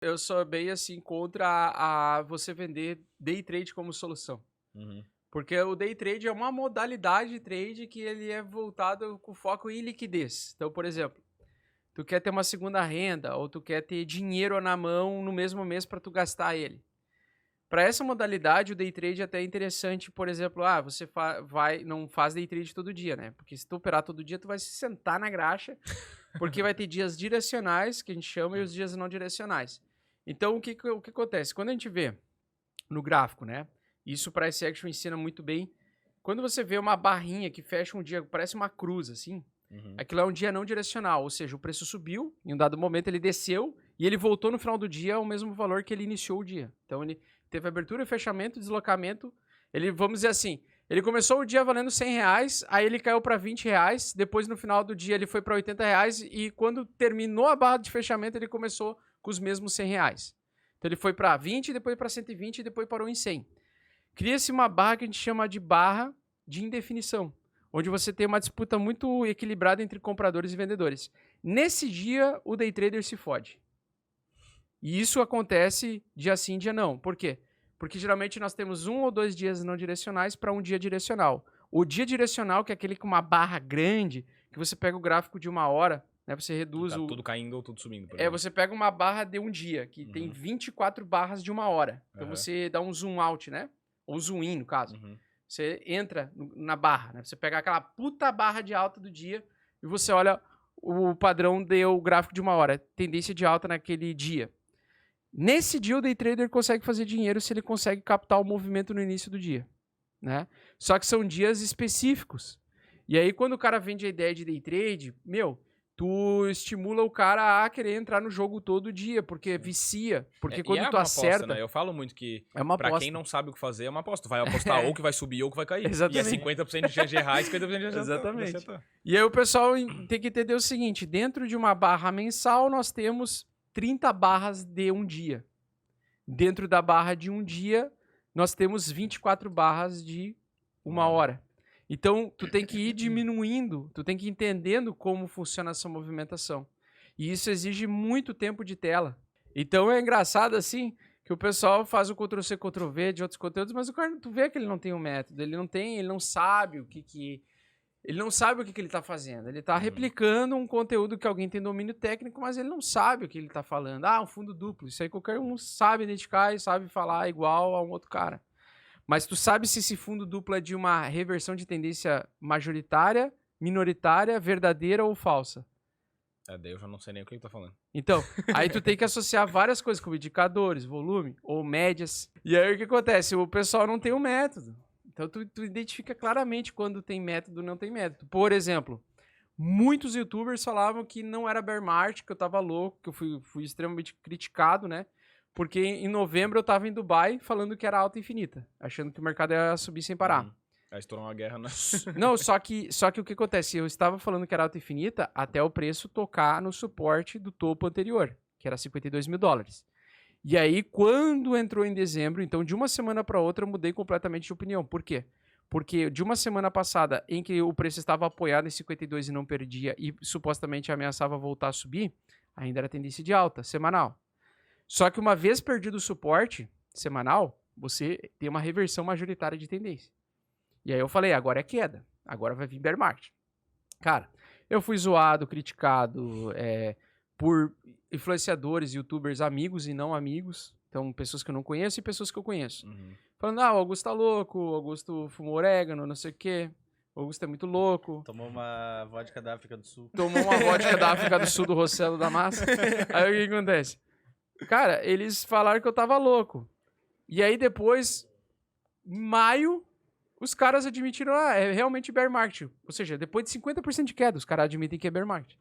Eu sou bem assim contra a você vender day trade como solução. Uhum. Porque o day trade é uma modalidade de trade que ele é voltado com foco em liquidez. Então, por exemplo, tu quer ter uma segunda renda ou tu quer ter dinheiro na mão no mesmo mês para tu gastar ele. Para essa modalidade, o day trade é até interessante, por exemplo, você não faz day trade todo dia, né? Porque se tu operar todo dia, tu vai se sentar na graxa, porque vai ter dias direcionais, que a gente chama, e os dias não direcionais. Então, o que acontece? Quando a gente vê no gráfico, né? Isso para esse action ensina muito bem. Quando você vê uma barrinha que fecha um dia, parece uma cruz, assim, aquilo é um dia não direcional, ou seja, o preço subiu, em um dado momento ele desceu e ele voltou no final do dia ao mesmo valor que ele iniciou o dia. Então ele teve abertura, fechamento, deslocamento. Ele, vamos dizer assim, ele começou o dia valendo R$100, aí ele caiu para R$20, depois no final do dia ele foi para R$80 e quando terminou a barra de fechamento ele começou com os mesmos R$100. Então ele foi para 20, depois para 120 e depois parou em 100. Cria-se uma barra que a gente chama de barra de indefinição, onde você tem uma disputa muito equilibrada entre compradores e vendedores. Nesse dia, o day trader se fode. E isso acontece dia sim, dia não. Por quê? Porque geralmente nós temos 1 ou 2 dias não direcionais para um dia direcional. O dia direcional, que é aquele com uma barra grande, que você pega o gráfico de 1 hora, né, você reduz Tá tudo caindo ou tudo subindo. Você pega uma barra de um dia, que tem 24 barras de 1 hora. Então você dá um zoom out, né? Ou zoom in, no caso. Você entra na barra, né? Você pega aquela puta barra de alta do dia e você olha o padrão do gráfico de 1 hora. Tendência de alta naquele dia. Nesse dia, o day trader consegue fazer dinheiro se ele consegue captar o movimento no início do dia, né? Só que são dias específicos. E aí, quando o cara vende a ideia de day trade, tu estimula o cara a querer entrar no jogo todo dia, porque vicia. Porque quando tu acerta... Aposta, né? Eu falo muito que pra quem não sabe o que fazer, é uma aposta. Tu vai apostar ou que vai subir ou que vai cair. Exatamente. E é 50% de chance de errar e 50% de chance de Exatamente. acertar. E aí o pessoal tem que entender o seguinte, dentro de uma barra mensal, nós temos 30 barras de um dia. Dentro da barra de um dia, nós temos 24 barras de 1 hora. Então, tu tem que ir diminuindo, tu tem que ir entendendo como funciona essa movimentação. E isso exige muito tempo de tela. Então, é engraçado, assim, que o pessoal faz o Ctrl-C, Ctrl-V de outros conteúdos, mas o cara, tu vê que ele não tem um método, ele não sabe o que ele não sabe o que ele está fazendo. Ele está replicando um conteúdo que alguém tem domínio técnico, mas ele não sabe o que ele está falando. Um fundo duplo. Isso aí qualquer um sabe identificar e sabe falar igual a um outro cara. Mas tu sabe se esse fundo duplo é de uma reversão de tendência majoritária, minoritária, verdadeira ou falsa? Daí eu já não sei nem o que ele tá falando. Então, aí tu tem que associar várias coisas, como indicadores, volume ou médias. E aí o que acontece? O pessoal não tem um método. Então tu identifica claramente quando tem método ou não tem método. Por exemplo, muitos youtubers falavam que não era bear market, que eu tava louco, que eu fui extremamente criticado, né? Porque em novembro eu tava em Dubai falando que era alta infinita, achando que o mercado ia subir sem parar. Aí estourou uma guerra, né? Não, só que o que acontece? Eu estava falando que era alta infinita até o preço tocar no suporte do topo anterior, que era $52.000. E aí, quando entrou em dezembro, então de uma semana para outra eu mudei completamente de opinião. Por quê? Porque de uma semana passada, em que o preço estava apoiado em 52 e não perdia e supostamente ameaçava voltar a subir, ainda era tendência de alta, semanal. Só que uma vez perdido o suporte semanal, você tem uma reversão majoritária de tendência. E aí eu falei, agora é queda, agora vai vir bear market. Cara, eu fui zoado, criticado por influenciadores, youtubers, amigos e não amigos. Então, pessoas que eu não conheço e pessoas que eu conheço. Falando, o Augusto tá louco, o Augusto fumou orégano, não sei o quê. O Augusto é muito louco. Tomou uma vodka da África do Sul. Tomou uma vodka da África do Sul do Rossello da Massa. Aí o que acontece? Cara, eles falaram que eu tava louco. E aí depois, em maio, os caras admitiram, é realmente bear market. Ou seja, depois de 50% de queda, os caras admitem que é bear market.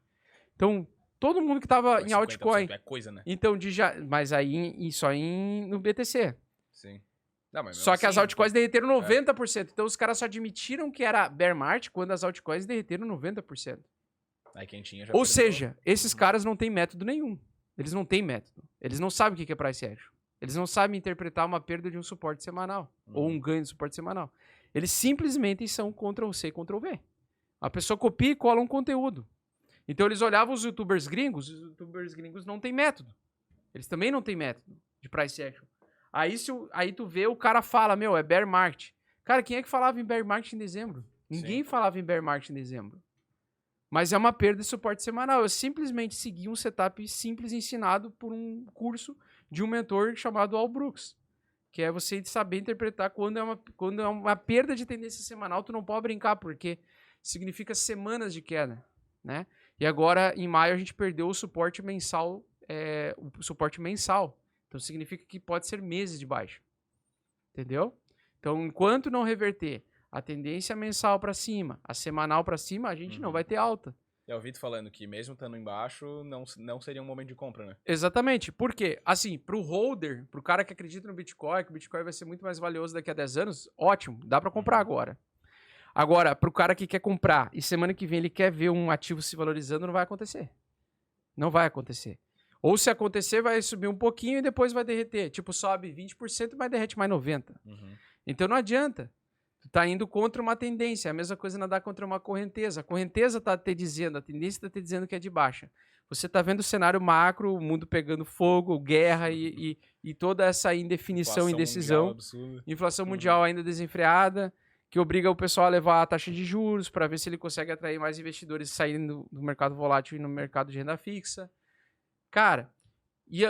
Então, todo mundo que tava em altcoin. É coisa, né? Então, mas aí só no BTC. Sim. Não, mas só que as altcoins derreteram 90%. Então, os caras só admitiram que era bear market quando as altcoins derreteram 90%. Aí quem tinha já Ou seja, esses caras não têm método nenhum. Eles não têm método. Eles não sabem o que é price action. Eles não sabem interpretar uma perda de um suporte semanal. Ou um ganho de suporte semanal. Eles simplesmente são Ctrl-C, Ctrl-V. A pessoa copia e cola um conteúdo. Então eles olhavam os youtubers gringos não têm método. Eles também não têm método de price action. Aí tu vê, o cara fala, meu, é bear market. Cara, quem é que falava em bear market em dezembro? Ninguém falava em bear market em dezembro. Mas é uma perda de suporte semanal. Eu simplesmente segui um setup simples ensinado por um curso de um mentor chamado Al Brooks. Que é você saber interpretar quando é uma perda de tendência semanal, tu não pode brincar, porque significa semanas de queda, né? E agora, em maio, a gente perdeu o suporte mensal, Então, significa que pode ser meses de baixa. Entendeu? Então, enquanto não reverter a tendência mensal para cima, a semanal para cima, a gente não vai ter alta. Eu ouvi tu falando que mesmo estando embaixo, não seria um momento de compra, né? Exatamente. Por quê? Assim, pro holder, pro cara que acredita no Bitcoin, que o Bitcoin vai ser muito mais valioso daqui a 10 anos, ótimo, dá para comprar agora. Agora, pro cara que quer comprar e semana que vem ele quer ver um ativo se valorizando, não vai acontecer. Não vai acontecer. Ou se acontecer, vai subir um pouquinho e depois vai derreter. Tipo, sobe 20%, mas derrete mais 90%. Então não adianta. Tu tá indo contra uma tendência. É a mesma coisa nadar contra uma correnteza. A correnteza tá te dizendo, a tendência tá te dizendo que é de baixa. Você tá vendo o cenário macro, o mundo pegando fogo, guerra e toda essa indefinição, indecisão. Inflação mundial ainda desenfreada, que obriga o pessoal a levar a taxa de juros para ver se ele consegue atrair mais investidores saindo do mercado volátil e no mercado de renda fixa. Cara,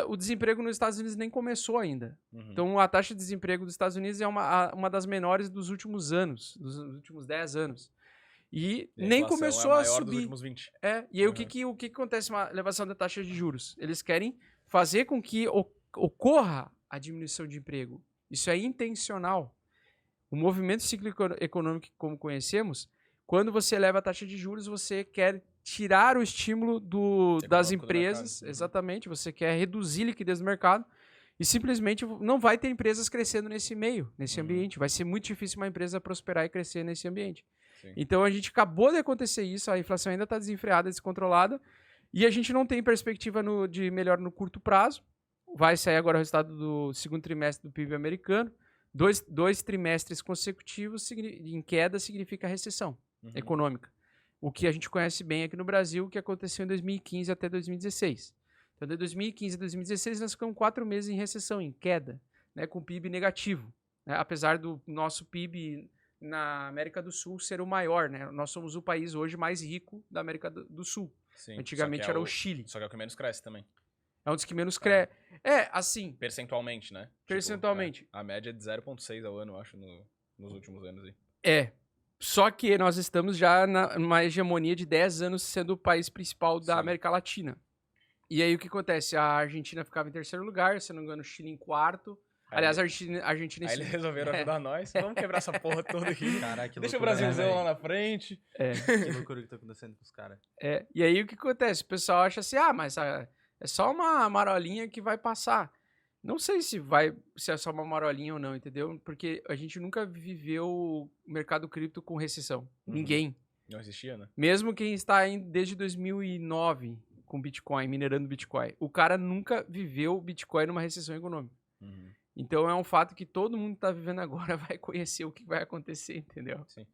o desemprego nos Estados Unidos nem começou ainda. Então, a taxa de desemprego dos Estados Unidos é uma das menores dos últimos anos, dos últimos 10 anos. E nem começou a subir. Dos últimos 20. E aí, o que acontece com a elevação da taxa de juros? Eles querem fazer com que ocorra a diminuição de emprego. Isso é intencional. O movimento cíclico econômico, como conhecemos, quando você eleva a taxa de juros, você quer tirar o estímulo das empresas, exatamente, você quer reduzir a liquidez do mercado e simplesmente não vai ter empresas crescendo nesse meio, nesse ambiente. Vai ser muito difícil uma empresa prosperar e crescer nesse ambiente. Sim. Então, a gente acabou de acontecer isso, a inflação ainda está desenfreada, descontrolada, e a gente não tem perspectiva de melhor no curto prazo. Vai sair agora o resultado do segundo trimestre do PIB americano. Dois trimestres consecutivos em queda significa recessão econômica. O que a gente conhece bem aqui no Brasil, o que aconteceu em 2015 até 2016. Então, de 2015 a 2016, nós ficamos 4 meses em recessão, em queda, né, com PIB negativo. Né, apesar do nosso PIB na América do Sul ser o maior, né? Nós somos o país hoje mais rico da América do Sul. Sim, antigamente era o Chile. Só que é o que menos cresce também. É um dos que menos cresce. Assim... Percentualmente, né? Percentualmente. Tipo, a média é de 0,6 ao ano, eu acho, nos últimos anos aí. Só que nós estamos já numa hegemonia de 10 anos sendo o país principal da América Latina. E aí o que acontece? A Argentina ficava em terceiro lugar, se não me engano, o Chile em quarto. Aliás, a Argentina... Aí eles resolveram ajudar nós. Vamos quebrar essa porra toda aqui. Caraca, deixa o Brasilzão lá na frente. Que loucura que tá acontecendo com os caras. E aí o que acontece? O pessoal acha assim, mas é só uma marolinha que vai passar. Não sei se é só uma marolinha ou não, entendeu? Porque a gente nunca viveu o mercado cripto com recessão. Ninguém. Não existia, né? Mesmo quem está desde 2009 com Bitcoin, minerando Bitcoin. O cara nunca viveu Bitcoin numa recessão econômica. Então é um fato que todo mundo está vivendo agora vai conhecer o que vai acontecer, entendeu? Sim.